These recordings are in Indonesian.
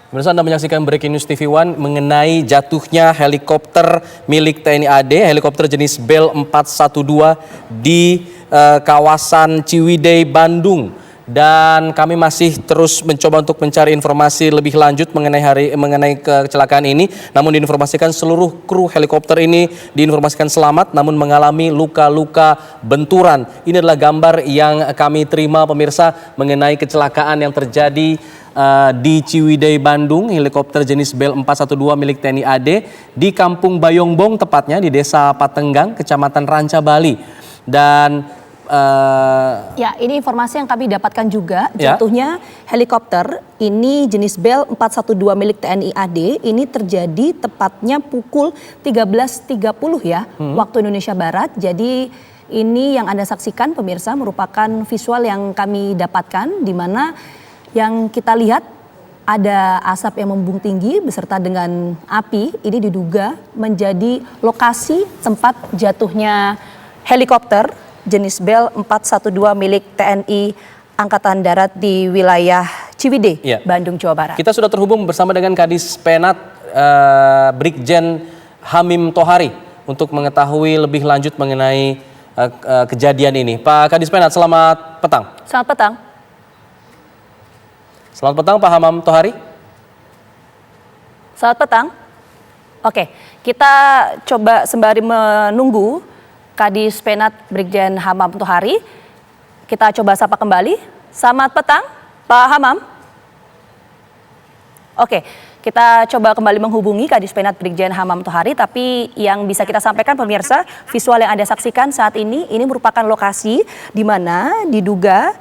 Pemirsa, Anda menyaksikan Breaking News TV One mengenai jatuhnya helikopter milik TNI AD, helikopter jenis Bell 412 di kawasan Ciwidey, Bandung. Dan kami masih terus mencoba untuk mencari informasi lebih lanjut mengenai kecelakaan ini. Namun diinformasikan seluruh kru helikopter ini diinformasikan selamat, namun mengalami luka-luka benturan. Ini adalah gambar yang kami terima pemirsa mengenai kecelakaan yang terjadi di Ciwidey, Bandung. Helikopter jenis Bell 412 milik TNI AD di Kampung Bayongbong, tepatnya di Desa Patenggang, Kecamatan Ranca, Bali. Dan ya, ini informasi yang kami dapatkan juga, jatuhnya helikopter ini jenis Bell 412 milik TNI AD ini terjadi tepatnya pukul 13.30 ya, waktu Indonesia Barat. Jadi ini yang Anda saksikan pemirsa merupakan visual yang kami dapatkan, di mana yang kita lihat ada asap yang membumbung tinggi beserta dengan api. Ini diduga menjadi lokasi tempat jatuhnya helikopter jenis Bell 412 milik TNI Angkatan Darat di wilayah Ciwidey, Bandung, Jawa Barat. Kita sudah terhubung bersama dengan Kadis Penat Brigjen Hamim Tohari untuk mengetahui lebih lanjut mengenai kejadian ini. Pak Kadis Penat, selamat petang. Selamat petang. Selamat petang Pak Hamam Tohari. Selamat petang. Oke, kita coba sembari menunggu Kadis Penat Brigjen Hamam Tohari, kita coba sapa kembali. Selamat petang, Pak Hamam. Oke, kita coba kembali menghubungi Kadis Penat Brigjen Hamam Tohari, tapi yang bisa kita sampaikan pemirsa, visual yang Anda saksikan saat ini merupakan lokasi di mana diduga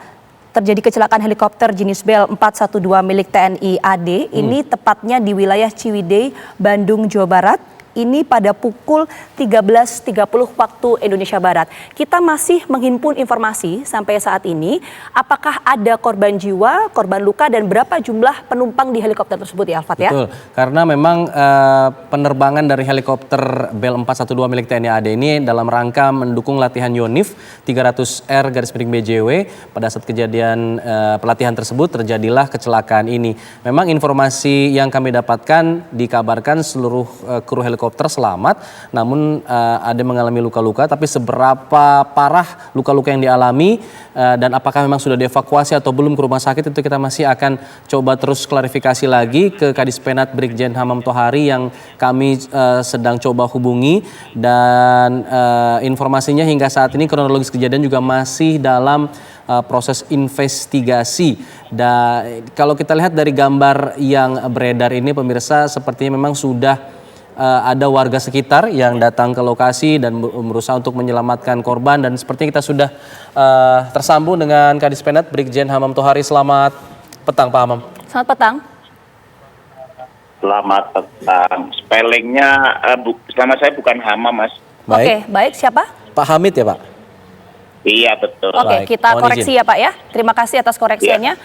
terjadi kecelakaan helikopter jenis Bell 412 milik TNI AD. Ini tepatnya di wilayah Ciwidey, Bandung, Jawa Barat. Ini pada pukul 13.30 waktu Indonesia Barat. Kita masih menghimpun informasi sampai saat ini. Apakah ada korban jiwa, korban luka, dan berapa jumlah penumpang di helikopter tersebut ya, Alfat ya? Betul, karena memang penerbangan dari helikopter Bell 412 milik TNI AD ini dalam rangka mendukung latihan Yonif 300R _BJW. Pada saat kejadian pelatihan tersebut terjadilah kecelakaan ini. Memang informasi yang kami dapatkan dikabarkan seluruh kru helikopter selamat, namun ada mengalami luka-luka, tapi seberapa parah luka-luka yang dialami dan apakah memang sudah dievakuasi atau belum ke rumah sakit, itu kita masih akan coba terus klarifikasi lagi ke Kadis Penat Brigjen Hamam Tohari yang kami sedang coba hubungi. Dan informasinya hingga saat ini kronologis kejadian juga masih dalam proses investigasi. Dan kalau kita lihat dari gambar yang beredar ini pemirsa, sepertinya memang sudah ada warga sekitar yang datang ke lokasi dan berusaha untuk menyelamatkan korban. Dan sepertinya kita sudah tersambung dengan Kadis Penat Brigjen Hamam Tohari. Selamat petang Pak Hamam. Selamat petang. Selamat petang. Spellingnya nama saya bukan Hamam, Mas. Baik. Oke, baik. Siapa? Pak Hamid ya Pak? Iya, betul. Oke, Baik. kita koreksi ya Pak ya. Terima kasih atas koreksinya.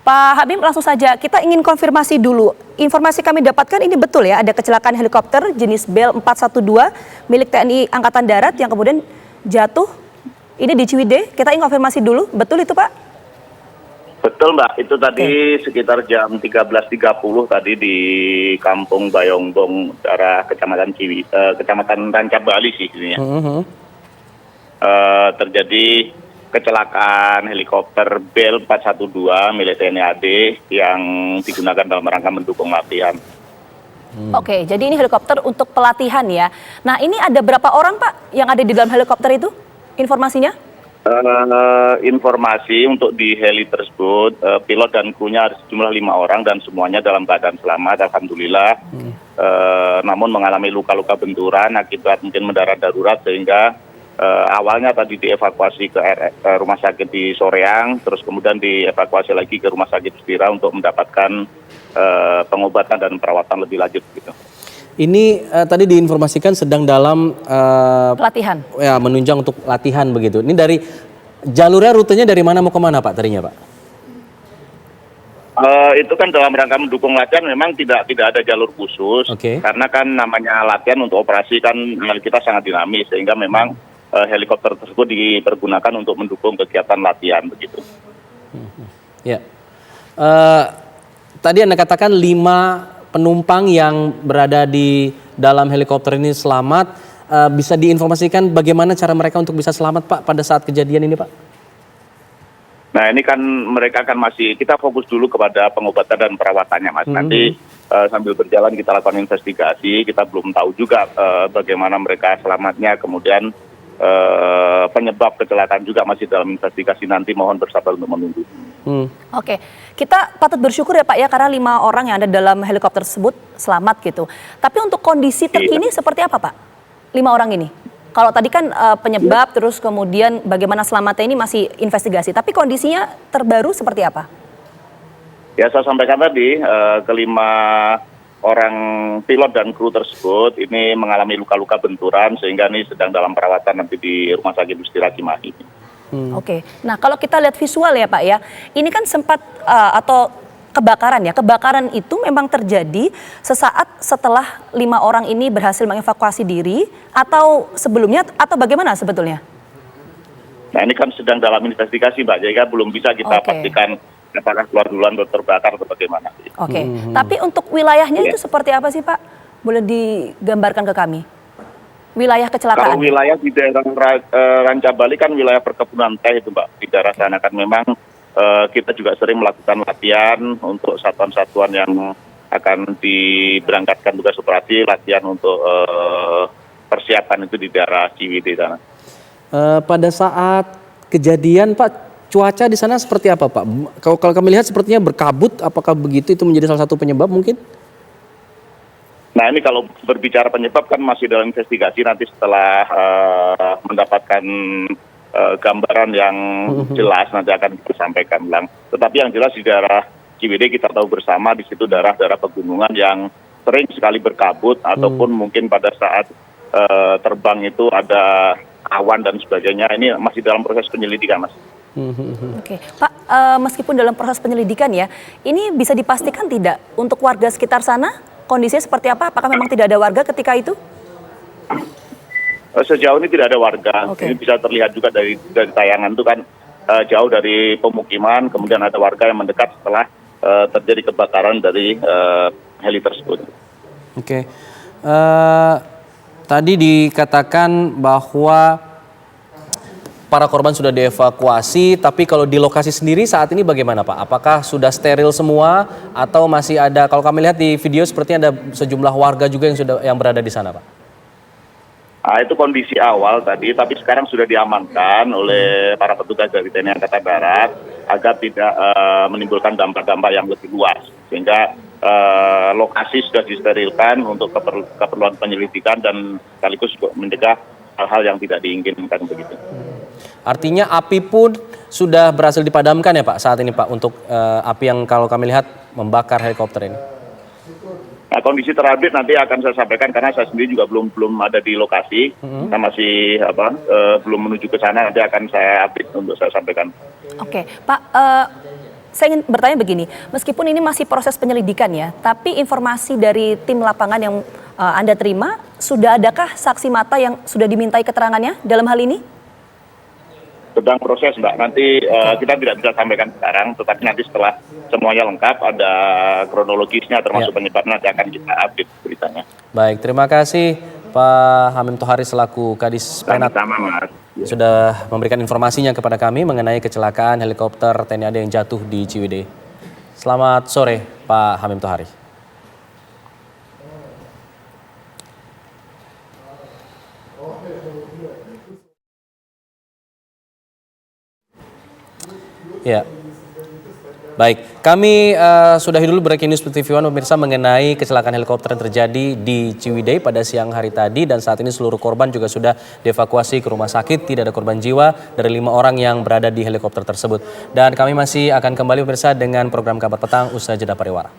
Pak Habib, langsung saja kita ingin konfirmasi dulu. Informasi kami dapatkan ini betul ya, ada kecelakaan helikopter jenis Bell 412 milik TNI Angkatan Darat yang kemudian jatuh ini di Ciwidey. Kita ingin konfirmasi dulu, betul itu Pak? Betul Mbak, itu tadi sekitar jam 13.30 tadi di Kampung Bayongbong, daerah Kecamatan Ranca, Bali sih ini ya. Terjadi kecelakaan helikopter Bell 412 milik TNI AD yang digunakan dalam rangka mendukung latihan. Oke, jadi ini helikopter untuk pelatihan ya. Nah, ini ada berapa orang Pak yang ada di dalam helikopter itu? Informasinya? Informasi untuk di heli tersebut, pilot dan krunya ada sejumlah 5 orang dan semuanya dalam keadaan selamat, alhamdulillah. Namun mengalami luka-luka benturan akibat mungkin mendarat darurat, sehingga awalnya tadi dievakuasi ke rumah sakit di Soreang, terus kemudian dievakuasi lagi ke rumah sakit Stira untuk mendapatkan pengobatan dan perawatan lebih lanjut gitu. Ini tadi diinformasikan sedang dalam Pelatihan. Ya, menunjang untuk latihan begitu. Ini dari jalurnya, rutenya dari mana mau kemana Pak tadinya Pak? Itu kan dalam rangka mendukung latihan, memang tidak ada jalur khusus. Karena kan namanya latihan untuk operasi kan kita sangat dinamis, sehingga memang helikopter tersebut dipergunakan untuk mendukung kegiatan latihan begitu. Ya, tadi Anda katakan 5 penumpang yang berada di dalam helikopter ini selamat. Bisa diinformasikan bagaimana cara mereka untuk bisa selamat Pak pada saat kejadian ini Pak? Nah ini kan mereka kan masih, kita fokus dulu kepada pengobatan dan perawatannya Mas. Nanti sambil berjalan kita lakukan investigasi, kita belum tahu juga bagaimana mereka selamatnya, kemudian penyebab kecelakaan juga masih dalam investigasi, nanti mohon bersabar untuk menunggu. Oke, kita patut bersyukur ya Pak ya, karena 5 orang yang ada dalam helikopter tersebut selamat gitu. Tapi untuk kondisi terkini seperti apa Pak? 5 orang ini? Kalau tadi kan penyebab terus kemudian bagaimana selamatnya ini masih investigasi, tapi kondisinya terbaru seperti apa? Ya saya sampaikan tadi, kelima orang pilot dan kru tersebut ini mengalami luka-luka benturan sehingga ini sedang dalam perawatan nanti di Rumah Sakit Ustira Cimahi. Oke, nah kalau kita lihat visual ya Pak ya, ini kan sempat atau kebakaran ya, kebakaran itu memang terjadi sesaat setelah 5 orang ini berhasil mengevakuasi diri atau sebelumnya atau bagaimana sebetulnya? Nah ini kan sedang dalam investigasi Mbak, jadi kan belum bisa kita pastikan apakah keluar duluan atau terbakar atau bagaimana. Oke, tapi untuk wilayahnya itu seperti apa sih Pak? Boleh digambarkan ke kami? Wilayah kecelakaan. Kalau wilayah di daerah Rancabali kan wilayah perkebunan teh itu Mbak, di daerah sana kan memang kita juga sering melakukan latihan untuk satuan-satuan yang akan diberangkatkan tugas operasi, latihan untuk persiapan itu di daerah Ciwidey sana. Pada saat kejadian Pak, cuaca di sana seperti apa Pak? Kalau kami lihat sepertinya berkabut, apakah begitu itu menjadi salah satu penyebab mungkin? Nah ini kalau berbicara penyebab kan masih dalam investigasi, nanti setelah mendapatkan gambaran yang jelas nanti akan kita sampaikan ulang. Tetapi yang jelas di daerah Ciwidey kita tahu bersama di situ daerah-daerah pegunungan yang sering sekali berkabut ataupun mungkin pada saat terbang itu ada awan dan sebagainya. Ini masih dalam proses penyelidikan Mas. Oke, Pak, meskipun dalam proses penyelidikan ya, ini bisa dipastikan tidak untuk warga sekitar sana kondisinya seperti apa? Apakah memang tidak ada warga ketika itu? Sejauh ini tidak ada warga. Ini bisa terlihat juga dari tayangan itu kan jauh dari pemukiman, kemudian ada warga yang mendekat setelah terjadi kebakaran dari heli tersebut. Oke, tadi dikatakan bahwa para korban sudah dievakuasi, tapi kalau di lokasi sendiri saat ini bagaimana Pak? Apakah sudah steril semua atau masih ada? Kalau kami lihat di video sepertinya ada sejumlah warga juga yang berada di sana Pak. Itu kondisi awal tadi, tapi sekarang sudah diamankan oleh para petugas dari TNI Angkatan Darat agar tidak menimbulkan dampak-dampak yang lebih luas. Sehingga lokasi sudah disterilkan untuk keperluan penyelidikan dan sekaligus mencegah hal-hal yang tidak diinginkan begitu. Artinya api pun sudah berhasil dipadamkan ya Pak saat ini Pak untuk api yang kalau kami lihat membakar helikopter ini. Nah, kondisi terupdate nanti akan saya sampaikan karena saya sendiri juga belum ada di lokasi. Saya masih belum menuju ke sana, nanti akan saya update untuk saya sampaikan. Oke, Pak, saya ingin bertanya begini, meskipun ini masih proses penyelidikan ya, tapi informasi dari tim lapangan yang Anda terima, sudah adakah saksi mata yang sudah dimintai keterangannya dalam hal ini? Sedang proses Mbak, nanti kita tidak bisa sampaikan sekarang, tetapi nanti setelah semuanya lengkap, ada kronologisnya termasuk penyebabnya, nanti akan kita update beritanya. Baik, terima kasih Pak Hamim Tohari selaku Kadis Penat sudah memberikan informasinya kepada kami mengenai kecelakaan helikopter TNI AD yang jatuh di Ciwidey. Selamat sore Pak Hamim Tohari. Ya, baik. Kami sudahi dulu Breaking News TV One pemirsa mengenai kecelakaan helikopter yang terjadi di Ciwidey pada siang hari tadi dan saat ini seluruh korban juga sudah dievakuasi ke rumah sakit. Tidak ada korban jiwa dari 5 orang yang berada di helikopter tersebut. Dan kami masih akan kembali pemirsa dengan program Kabar Petang usai jeda pariwara.